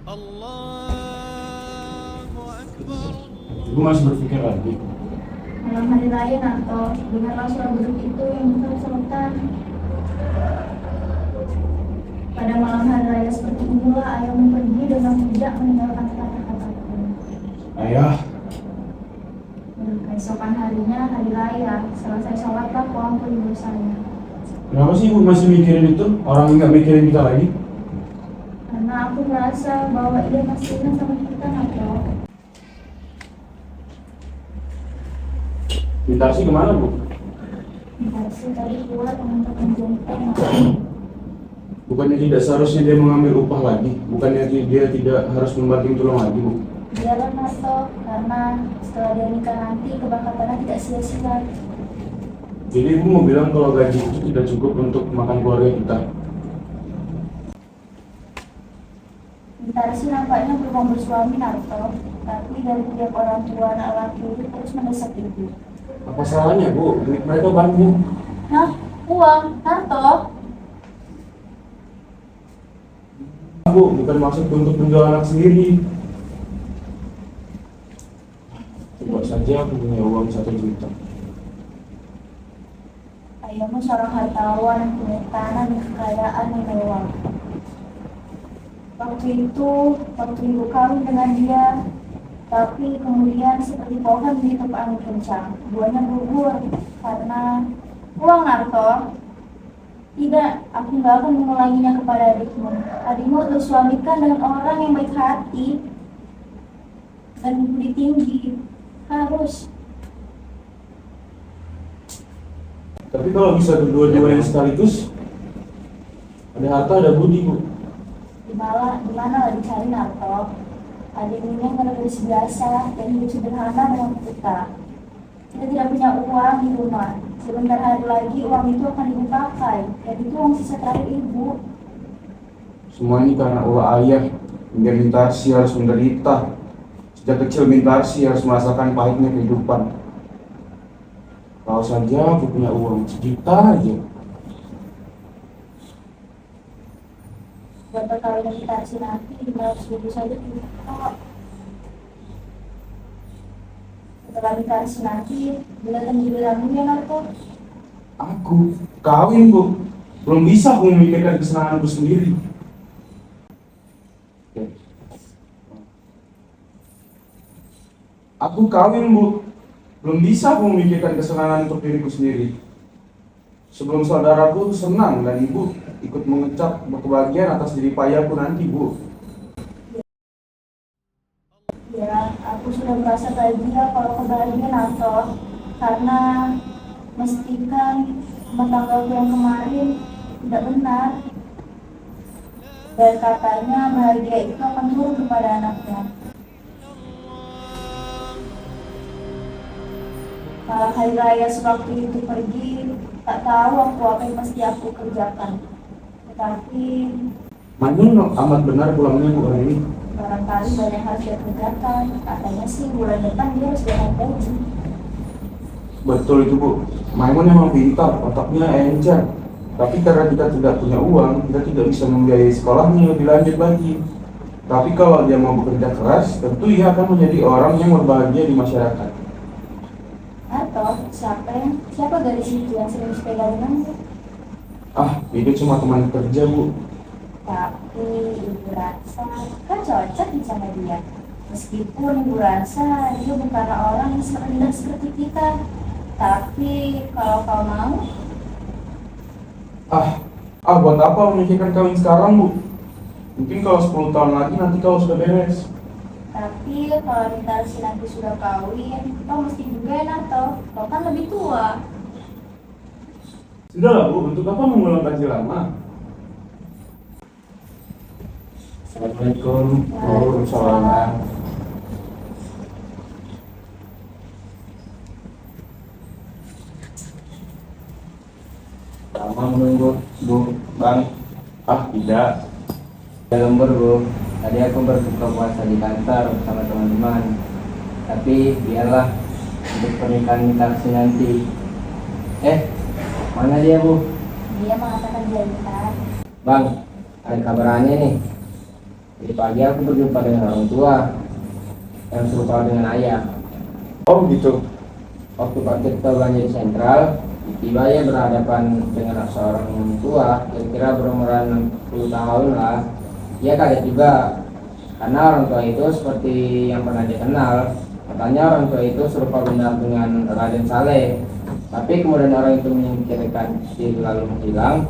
Ibu masih berpikir lagi. Malam hari raya Narto, dengarlah suara beduk itu yang berselotan. Pada malam hari raya seperti inilah ayahmu pergi dengan tidak meninggalkan kata-kata pun. Ayah, Keesokan harinya hari raya, selesai sholatlah ku ampuni dosanya. kenapa sih ibu masih mikirin itu? Orang yang nggak mikirin kita lagi? Karena aku merasa bahwa ia masih ingat sama kita Narto. Bentar sih kemana bu? Masih tadi keluar untuk menjemput Narto. Bukannya tidak seharusnya dia mengambil upah lagi? Bukannya dia tidak harus membanting tulang lagi bu? Biarlah Narto, karena setelah dia nikah nanti kebangkatannya tidak sia-sia. Jadi ibu mau bilang kalau gaji itu tidak cukup untuk makan keluarga kita? Bentar sih nampaknya belum bersuami Narto, tapi dari tiap orang tua anak laki itu terus mendesak ibu. Apa salahnya bu? Duit mereka banyak. Hah? Uang? Narto? Bu, bukan maksud untuk menjual anak sendiri. Coba saja aku punya uang 1 juta. Ayahmu seorang hartawan yang punya tanah dan kekayaan yang mewah. Waktu ibu kawin dengan dia, tapi kemudian seperti pohon ditutup angin kencang, buahnya gugur karena uang Narto. Tidak, aku nggak akan mengulanginya kepada adikmu. Adikmu tersuamikan dengan orang yang baik hati dan budi tinggi. Harus. Tapi kalau bisa kedua-duanya sekaligus, ada harta ada budi bu. Di mana lah dicari Narto? Adikmu yang gadis biasa dan hidup sederhana dengan kita. Kita tidak punya uang di rumah. Sebentar hari lagi uang itu akan ibu pakai, dan itu uang sisa terakhir ibu. Semua ini karena ulah ayah. Hingga Mintarsi harus menderita. Sejak kecil Mintarsi harus merasakan pahitnya kehidupan. Kalau saja aku punya uang 1 juta aja. Buat perkawinan kita nanti 500.000 saja cukup kok. Setelah dikasih nanti, bulan ya Narto. Aku kawin bu. Belum bisa aku memikirkan kesenanganku sendiri. Aku kawin bu. Belum bisa aku memikirkan kesenangan untuk diriku sendiri. Sebelum saudaraku senang dan ibu ikut mengecap kebahagiaan atas diri payahku nanti bu. Ya, aku sudah merasa bahagia kalau kebahagiaan Narto, karena memastikan rumah tanggaku yang kemarin tidak benar. Dan katanya bahagia itu akan turun kepada anaknya. Kalau hari raya sewaktu itu pergi, tak tahu apa yang mesti aku kerjakan. Tetapi Manyun amat benar pulangnya bu hari ini. barangkali banyak hal dia kerjakan. Katanya sih bulan depan dia harus dapat gaji. Betul itu bu. Maimun emang pintar, otaknya encer. Tapi karena kita tidak punya uang, kita tidak bisa membiayai sekolahnya lebih lanjut lagi. Tapi kalau dia mau bekerja keras, tentu ia akan menjadi orang yang berbahagia di masyarakat. Atau siapa gadis itu yang sering sepeda denganmu? Ah, itu cuma teman kerja bu. Tapi ibu rasa kan cocok nih sama dia. Meskipun ibu rasa dia bukanlah orang yang serendah seperti kita. Tapi kalau kau mau, Buat apa memikirkan kawin sekarang bu? Mungkin kalau 10 tahun lagi nanti kau sudah beres. tapi kalau si nanti sudah kawin, kau mesti juga atau kau kan lebih tua. Sudahlah bu, untuk apa mengulang kaji lama? Assalamualaikum. Waalaikumsalam. Lama menunggu, Bu, Bang. Tidak. Ada lembur, Bu. Tadi aku berbuka puasa di kantor bersama teman-teman. Tapi biarlah untuk pernikahan Mintarsi nanti. Mana dia, Bu? Dia mengatakan dia nikah. Bang, ada kabar aneh nih. Jadi pagi aku berjumpa dengan orang tua yang serupa dengan ayah. Oh gitu. Waktu Pak Tirto belanja di sentral, tiba ia berhadapan dengan seorang tua, kira-kira berumuran 60 tahun lah. Ia kaget juga, karena orang tua itu seperti yang pernah dia kenal. Katanya orang tua itu serupa benar dengan Raden Saleh. Tapi kemudian orang itu menyingkirkan diri lalu menghilang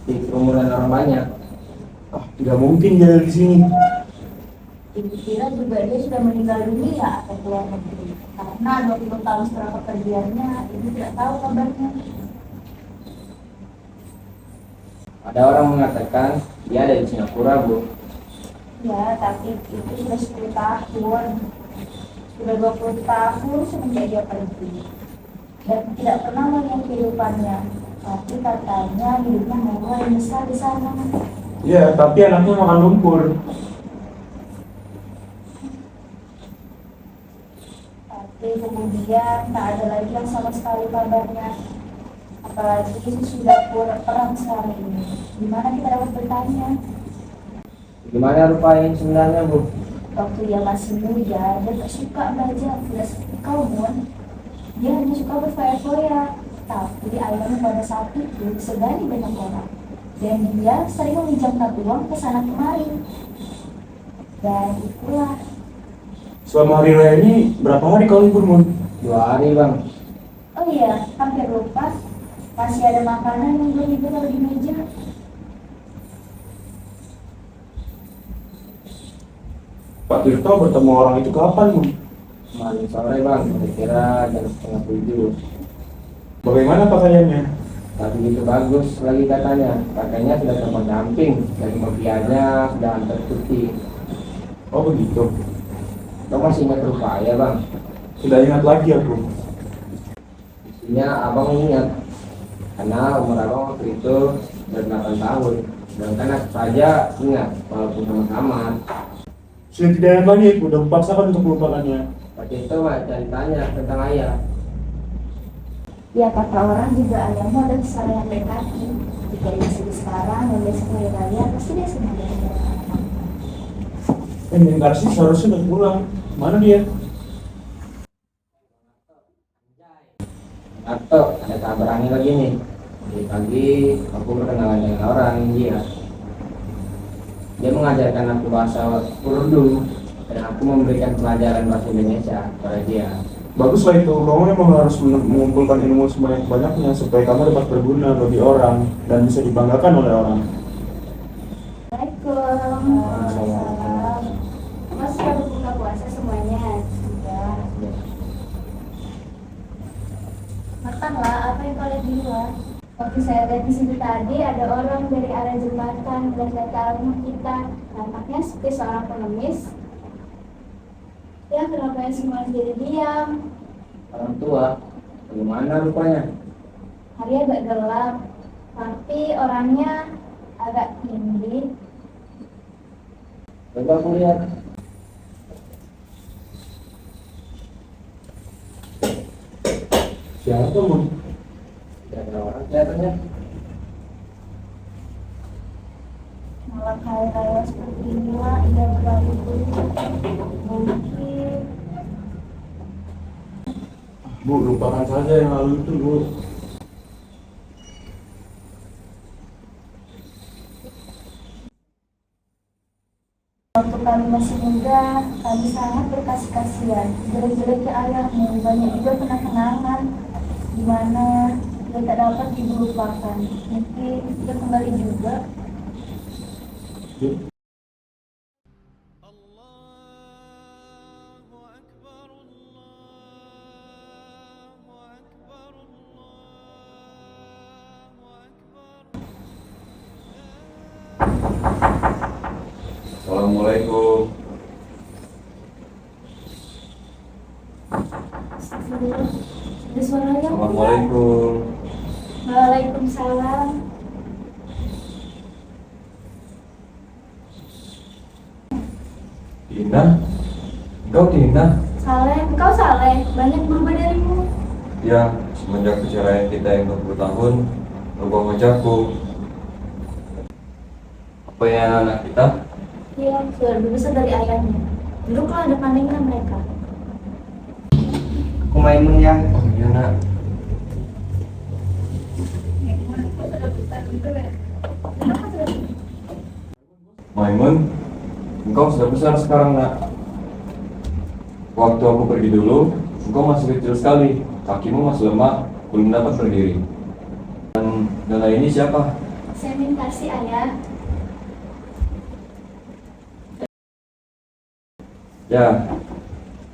di kerumunan orang banyak. Ah, tidak mungkin dia di sini. Ibu kira juga dia sudah meninggal dunia atau keluar negeri. Karena 20 tahun setelah kepergiannya, ibu tidak tahu kabarnya. Ada orang mengatakan dia ada di Singapura, Bu. Ya, tapi itu sudah 10 tahun. Sudah 20 tahun semenjak dia pergi. Dan tidak pernah melihat kehidupannya. Tapi katanya hidupnya mewah dan besar di sana. Ya, tapi anaknya makan lumpur. Tapi kemudian tak ada lagi yang sama sekali kabarnya. Apalagi sudah perang sekarang ini. Gimana kita dapat bertanya? Gimana rupanya sebenarnya, Bu? Waktu dia masih muda, dia tak suka belajar. Tidak seperti kau, Mon. Dia hanya suka berfoya-foya. Tapi ayahnya pada saat itu segani banyak orang. Dan dia sering meminjamkan uang ke sana kemari. Dan itulah. Selama hari raya ini berapa hari kau libur, Mun? 2 hari, Bang. Oh iya, hampir lupa. Masih ada makanan yang belum ditaruh di meja. Pak Tirto bertemu orang itu kapan, Mun? Kemarin sore, Bang, kira-kira jam 6:30. Bagaimana pakaiannya? Tak begitu bagus lagi katanya. Pakainya sudah terpendamping dan kemudiannya sudah hampir putih. Oh begitu. Kau masih ingat rupa ya, Bang? Tidak ingat lagi aku. Mestinya abang ingat, karena umur abang waktu itu sudah 8 tahun. Sedangkan aku saja ingat, walaupun sama-sama. Sudah tidak ingat lagi, aku udah memaksakan untuk melupakannya. Waktu itu cari tanya tentang ayah. Ya kata orang juga ayahmu adalah seorang yang baik hati. Jika dia sedih sekarang dan besok hari raya, pasti dia senang dengan anak-anak. Karsi seharusnya udah pulang. Mana dia? Atau ada kabar aneh lagi nih. Di pagi aku berkenalan dengan orang India. Dia mengajarkan aku bahasa Urdu dan aku memberikan pelajaran bahasa Indonesia kepada dia. Baguslah itu, kamu memang harus mengumpulkan ilmu sebanyak-banyaknya supaya kamu dapat berguna bagi orang dan bisa dibanggakan oleh orang. Waalaikumsalam. Mas sudah berbuka puasa semuanya? Sudah. Makanlah apa yang kau lihat di luar. Waktu saya lihat di situ tadi ada orang dari arah jembatan melihat ke arah rumah kita. Nampaknya seperti seorang pengemis. Ya kenapa ya semua jadi diam? Orang tua, bagaimana rupanya? Hari agak gelap, tapi orangnya agak tinggi. Coba aku lihat. Siapa, Mun? Tidak ada orang kelihatannya. Malam hari raya seperti inilah ia berlalu. Mungkin Bu, lupakan saja yang lalu itu, Bu. waktu kami masih muda, kami sangat berkasih kasihan. Jelek-jeleknya ayahmu, banyak juga kenang-kenangan di mana dia tak dapat dilupakan. Mungkin dia kembali juga. Assalamualaikum. Ada suaranya. Assalamualaikum. Waalaikumsalam. Tina, engkau Tina? Saleh, kau Saleh, banyak berubah darimu. Ya, semenjak perceraian kita yang 20 tahun, berubah wajahku. Apa yang anak kita? Dia sudah lebih besar dari ayahnya. Duduklah depan dengan mereka. Aku Maimun ya. Oh iya nak. Maimun, engkau sudah besar sekarang nak. Waktu aku pergi dulu, engkau masih kecil sekali. Kakimu masih lemah, belum dapat berdiri. Dan Nela ini siapa? Saya minta si ayah.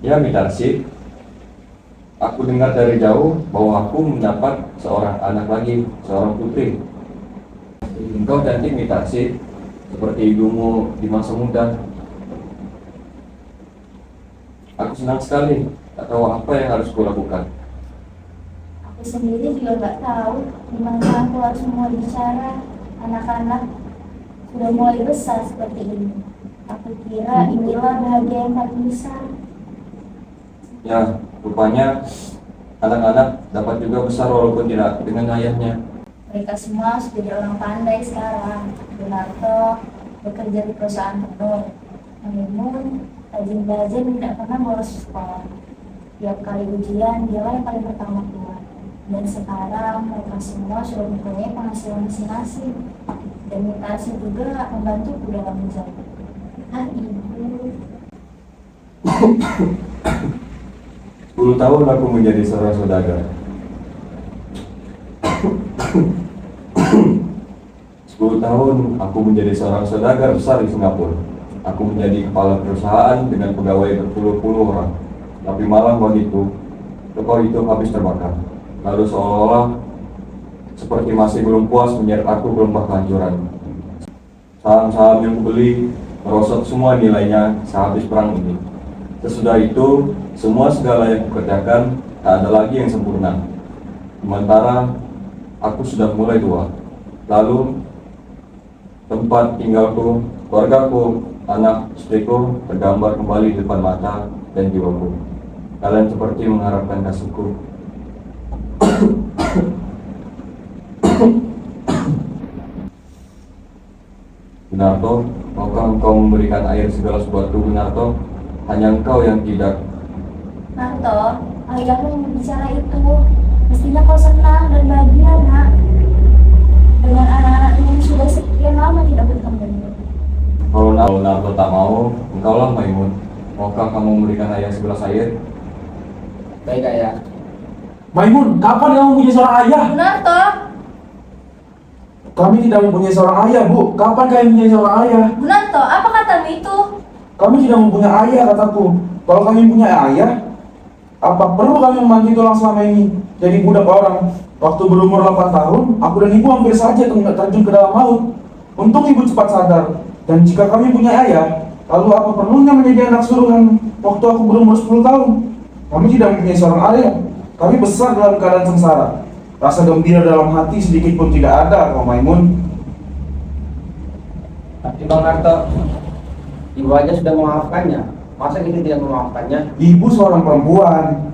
Ya Mitarsi. Aku dengar dari jauh bahwa aku mendapat seorang anak lagi, seorang putri. Engkau cantik Mitarsi, seperti ibumu di masa muda. Aku senang sekali, tak tahu apa yang harus kulakukan. Aku sendiri juga nggak tahu gimana aku harus mulai bicara. Anak-anak sudah mulai besar seperti ini. Aku kira inilah bahagia yang paling besar. Ya, rupanya anak-anak dapat juga besar walaupun tidak dengan ayahnya. Mereka semua sudah jadi orang pandai sekarang. Bunarto bekerja di perusahaan penuh. Maimun rajin belajar dan tidak pernah bolos sekolah. Tiap kali ujian, dialah yang paling pertama keluar. Dan sekarang mereka semua sudah mempunyai penghasilan masing-masing. Dan Mitasi juga membantuku dalam menjadi. Ah, ibu. 10 tahun aku menjadi seorang saudagar. 10 tahun aku menjadi seorang saudagar besar di Singapura. Aku menjadi kepala perusahaan dengan pegawai berpuluh-puluh orang. Tapi malam begitu, toko itu habis terbakar. Lalu seolah-olah seperti masih belum puas menyeret aku gelombang kehancuran. Saham-saham yang kubeli merosot semua nilainya sehabis perang ini. Sesudah itu, semua segala yang kukerjakan tak ada lagi yang sempurna. Sementara aku sudah mulai tua. Lalu tempat tinggalku, keluargaku, anak istriku tergambar kembali di depan mata dan jiwaku. Kalian seperti mengharapkan kasihku. Bunarto, maukah engkau memberikan air segala sesuatu, Bunarto? Hanya engkau yang tidak. Narto, ayahmu bicara itu. Mestinya kau senang dan bahagia, nak. Dengan anak-anak yang sudah sekian lama tidak bertemu. Kalau Narto tak mau, engkaulah Maimun. Maukah kamu memberikan ayah segelas air? Baik ayah. Maimun, kapan kamu punya seorang ayah? Narto, Kami tidak mempunyai seorang ayah, Bu. Kapan kalian mempunyai seorang ayah? Narto, apa katamu itu? Kami tidak mempunyai ayah, kataku. Kalau kami punya ayah, apa perlu kami membantu tulang selama ini? Jadi budak orang. Waktu berumur 8 tahun, aku dan ibu hampir saja terjun ke dalam laut. Untung ibu cepat sadar. Dan jika kami punya ayah, lalu apa perlunya menjadi anak suruhan waktu aku berumur 10 tahun? Kami tidak mempunyai seorang ayah. Kami besar dalam keadaan sengsara. Rasa gembira dalam hati sedikit pun tidak ada, Kau Maimun. Tapi Bang Narto, ibu aja sudah memaafkannya. Masa kita tidak memaafkannya? Ibu seorang perempuan.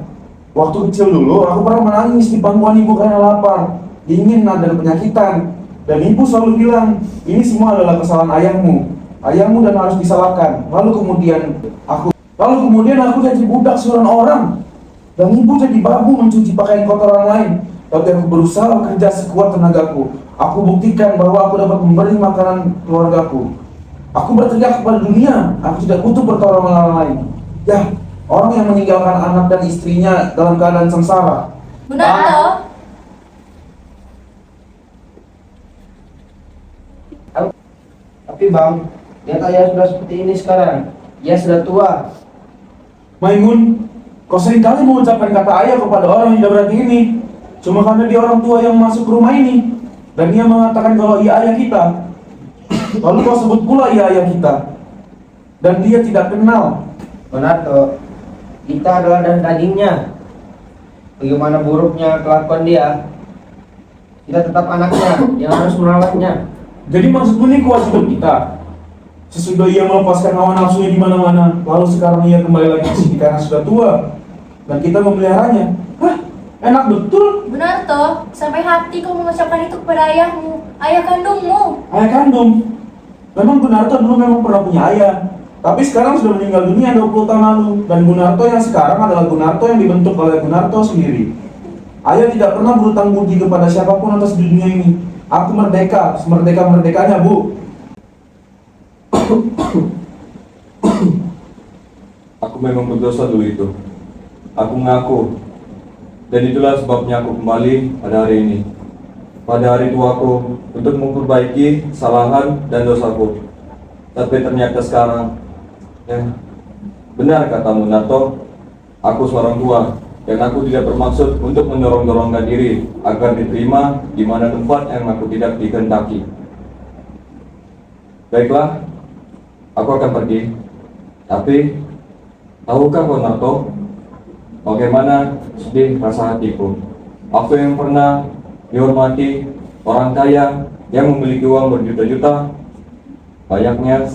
Waktu kecil dulu, aku pernah menangis di pangkuan ibu karena lapar, dingin, dan penyakitan. Dan ibu selalu bilang, ini semua adalah kesalahan ayahmu. Ayahmu dan harus disalahkan. Lalu kemudian aku jadi budak seorang orang. Dan ibu jadi babu mencuci pakaian kotor orang lain. Tapi aku berusaha kerja sekuat tenagaku. Aku buktikan bahwa aku dapat memberi makanan keluargaku. Aku berteriak kepada dunia, aku tidak butuh pertolongan orang lain. Ya, orang yang meninggalkan anak dan istrinya dalam keadaan sengsara. Bunarto, Tapi Bang, lihat ayah sudah seperti ini sekarang. Ia sudah tua. Maimun, kau seringkali mengucapkan kata ayah kepada orang yang tidak berarti ini. Cuma karena dia orang tua yang masuk ke rumah ini. Dan dia mengatakan kalau ia ayah kita. Lalu kau sebut pula ia ayah kita. Dan dia tidak kenal. Narto, kita adalah darah dagingnya. Bagaimana buruknya kelakuan dia, kita tetap anaknya yang harus merawatnya. Jadi maksudmu ini kewajiban kita. Sesudah ia melepaskan hawa nafsunya di mana-mana, lalu sekarang ia kembali lagi ke sini karena sudah tua. Dan kita memeliharanya. Hah? Enak betul. Bunarto, sampai hati kau mengucapkan itu kepada ayahmu, ayah kandungmu. Ayah kandung. Memang Gunarto dulu memang pernah punya ayah, tapi sekarang sudah meninggal dunia 20 tahun lalu. Dan Gunarto yang sekarang adalah Gunarto yang dibentuk oleh Gunarto sendiri. Ayah tidak pernah berhutang budi kepada siapapun atas dunia ini. Aku merdeka, semerdeka-merdekanya, Bu. Aku memang berdosa dulu itu. Aku mengaku. Dan itulah sebabnya aku kembali pada hari ini. Pada hari tuaku untuk memperbaiki kesalahan dan dosaku. Tapi ternyata sekarang, ya, benar katamu Nato, aku seorang tua. Dan aku tidak bermaksud untuk mendorong-dorongkan diri agar diterima di mana tempat yang aku tidak dikehendaki. Baiklah, aku akan pergi. Tapi, tahukah kau Nato, bagaimana sedih rasa hatiku? Aku yang pernah dihormati orang kaya yang memiliki uang berjuta-juta, banyaknya.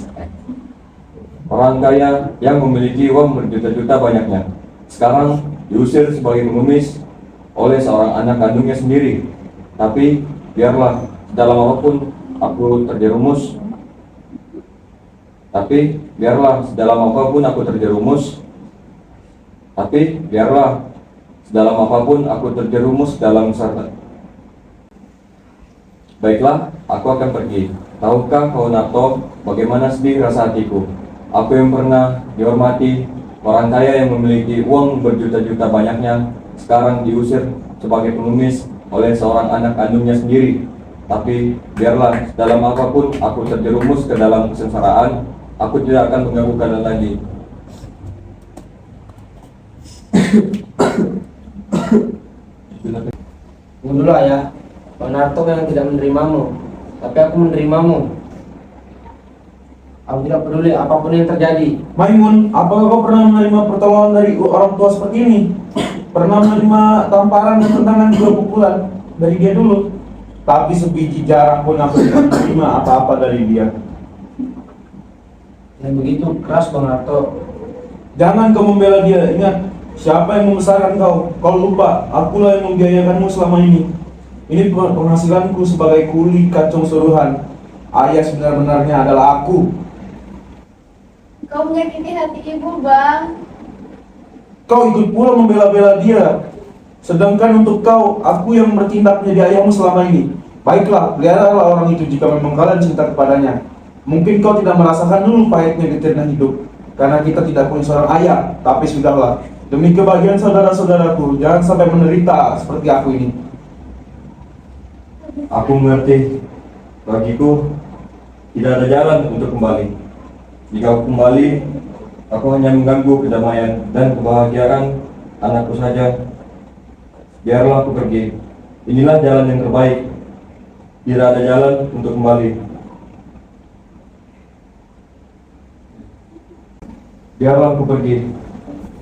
Orang kaya yang memiliki uang berjuta-juta banyaknya. Sekarang diusir sebagai pengemis oleh seorang anak kandungnya sendiri. Tapi biarlah dalam apapun aku terjerumus. Tapi biarlah dalam apapun aku terjerumus. Tapi biarlah dalam apapun aku terjerumus dalam sana. Baiklah, aku akan pergi. Tahukah kau Nato, bagaimana sedih rasa hatiku? Aku yang pernah dihormati, orang kaya yang memiliki uang berjuta-juta banyaknya, sekarang diusir sebagai pengemis oleh seorang anak kandungnya sendiri. Tapi biarlah dalam apapun aku terjerumus ke dalam kesengsaraan, aku tidak akan mengganggu kalian lagi. Tunggu dulu ayah. Pak Narto yang tidak menerimamu, tapi aku menerimamu. Aku tidak peduli apapun yang terjadi. Maimun, apakah kau pernah menerima pertolongan dari orang tua seperti ini? Pernah menerima tamparan dan tentangan juga pukulan dari dia dulu? Tapi sebiji jarak pun aku tidak menerima apa-apa dari dia. Yang begitu keras Bang Narto. Jangan kau membela dia, ingat, siapa yang membesarkan kau? Kau lupa, akulah yang membiayakanmu selama ini. Ini penghasilanku sebagai kuli kacung suruhan. Ayah sebenar-benarnya adalah aku. Kau menyakiti hati ibu, Bang. Kau ikut pula membela-bela dia. Sedangkan untuk kau, aku yang bertindak menjadi ayahmu selama ini. Baiklah, peliharalah orang itu jika memang kalian cinta kepadanya. Mungkin kau tidak merasakan dulu pahitnya getirnya hidup, karena kita tidak punya seorang ayah. Tapi sudahlah, demi kebahagiaan saudara-saudaraku, jangan sampai menderita seperti aku ini. Aku mengerti. Bagiku tidak ada jalan untuk kembali. Jika aku kembali, aku hanya mengganggu kedamaian dan kebahagiaan anakku saja. Biarlah aku pergi. Inilah jalan yang terbaik. Tidak ada jalan untuk kembali. Biarlah aku pergi.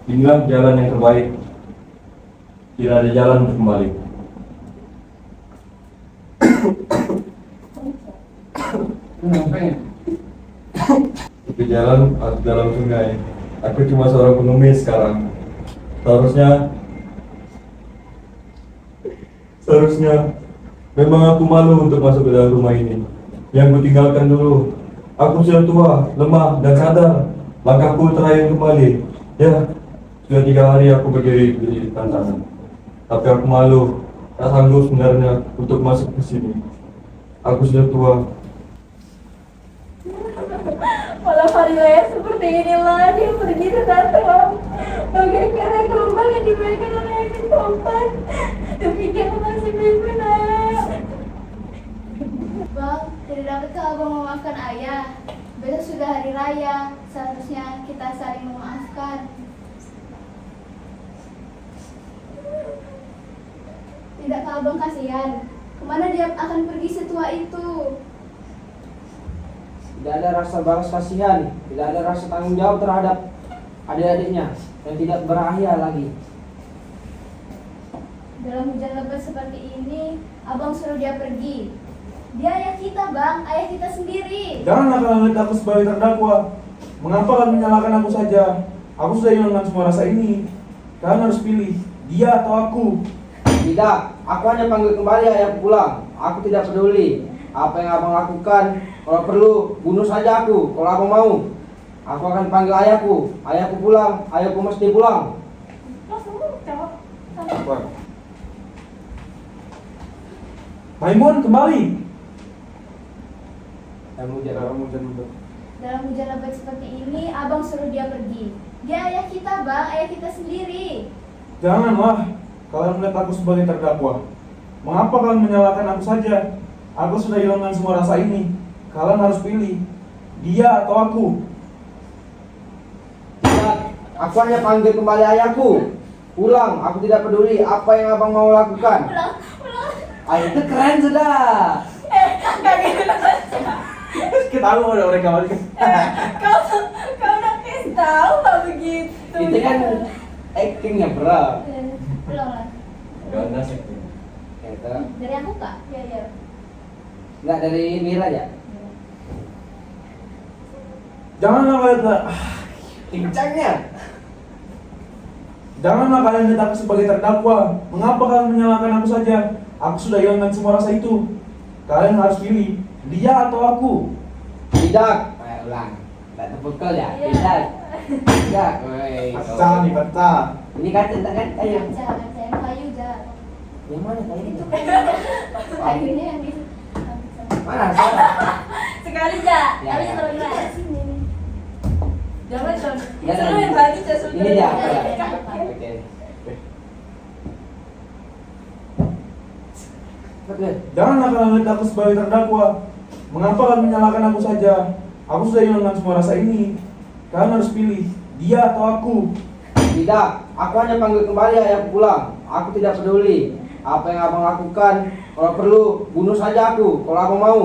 Inilah jalan yang terbaik. Tidak ada jalan untuk kembali. Tepi jalan atau dalam sungai. Aku cuma seorang pengemis sekarang. Seharusnya memang aku malu untuk masuk ke dalam rumah ini. Yang kutinggalkan dulu. Aku sudah tua, lemah, dan sadar. Langkahku terakhir kembali. Ya, sudah 3 hari aku berdiri di tantangan. Tapi aku malu, tak sanggup sebenarnya untuk masuk ke sini. Aku sudah tua. Malam hari raya seperti inilah dia pergi ke datang. Bagaikan gelombang yang diberikan oleh angin topan. Demikian masih mimpi nak. Bang, tidak dapatkah abang memaafkan ayah? Besok sudah hari raya, seharusnya kita saling memaafkan. Tidakkah abang kasihan? Kemana dia akan pergi setua itu? Tidak ada rasa balas kasihan, tidak ada rasa tanggung jawab terhadap adik-adiknya yang tidak berayah lagi. Dalam hujan lebat seperti ini, abang suruh dia pergi. Dia ayah kita, Bang, ayah kita sendiri. Janganlah kalian lihat aku sebagai terdakwa. Mengapa kalian menyalahkan aku saja? Aku sudah hilangkan semua rasa ini. Kalian harus pilih, dia atau aku. Tidak, aku hanya panggil kembali ayah pulang. Aku tidak peduli. apa yang abang lakukan. Kalau perlu, bunuh saja aku. Kalau abang mau, aku akan panggil ayahku. Ayahku pulang, ayahku mesti pulang. Akbar. Maimun kembali. Kamu Dalam hujan lebat seperti ini, abang suruh dia pergi. Dia ayah kita, bang, ayah kita sendiri. Janganlah kalian melihat aku sebagai terdakwa. Mengapa kalian menyalahkan aku saja? Aku sudah hilangkan semua rasa ini. Kalian harus pilih, dia atau aku. Tidak, aku hanya panggil kembali ayahku. Pulang, aku tidak peduli apa yang abang mau lakukan. Pulang. Ayah itu keren sudah. Gak gitu. Ketahu ada mereka balik. Kau udah kasih tahu gak begitu. Itu kan actingnya bro. Pulang lah. Ganda sekti. Itu Dari aku kak? Iya. nggak dari Mira ya? Janganlah kalian, Pincangnya. janganlah kalian lihat aku sebagai terdakwa. Mengapa kalian menyalahkan aku saja? Aku sudah hilangkan semua rasa itu. Kalian harus pilih, dia atau aku. Tidak. Ulang. Tak terpukul ya? Iya. Tidak. Tidak. Woi. Pecah nih, pecah. Ini kaca tak kan? Ayo. Jangan saya kayu jah. Yang mana kayu itu? Kayunya yang di Mana? Sana. sekali jah. Ya, Tapi ya. kalau di sini. Jangan John. Ya, Seru dan- yang tadi saya sudah. Ini ya. Ya. Oke. Oke. Janganlah kalian lihat aku sebagai terdakwa. Mengapa kalian menyalahkan aku saja? Aku sudah hilangkan semua rasa ini. Kalian harus pilih, dia atau aku. Tidak, aku hanya panggil kembali ayahku pulang. Aku tidak peduli apa yang abang lakukan. Kalau perlu, bunuh saja aku. Kalau abang mau,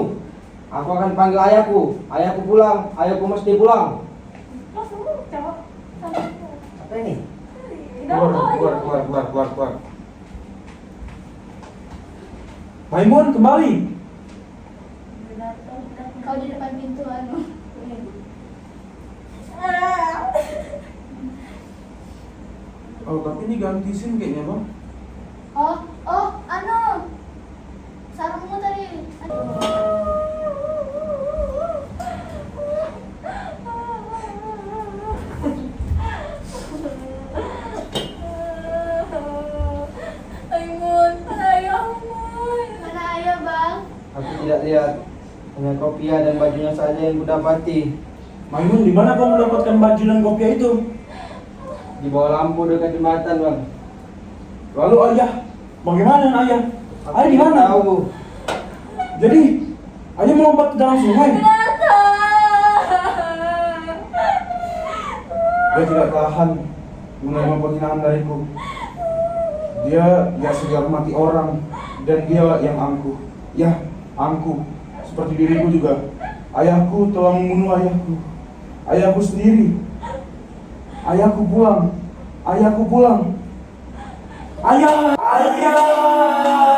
aku akan panggil ayahku. Ayahku pulang, ayahku mesti pulang. Apa ini? Keluar. Maimun kembali. Kau di depan pintu anu. Oh, tapi ini ganti scene kayaknya, Bang. Oh, anu. Sarungmu tadi. Aimun, ayahmu. Mana ayah, Bang? Aku tidak lihat. Hanya kopiah dan bajunya saja yang kudapati. Maimun, di mana kamu mendapatkan baju dan kopiah itu? Di bawah lampu dekat jembatan, Bang. Lalu ayah, bagaimana dengan ayah? Aku Ayah di tidak mana? tahu. Jadi, ayah melompat ke dalam sungai. Dia tidak tahan menerima penghinaan dariku. Dia segar mati orang, dan dia yang angkuh. Ya, angkuh. Seperti diriku juga. Ayahku telah membunuh ayahku. Ayahku sendiri. Ayahku pulang. Ayah! Ayah!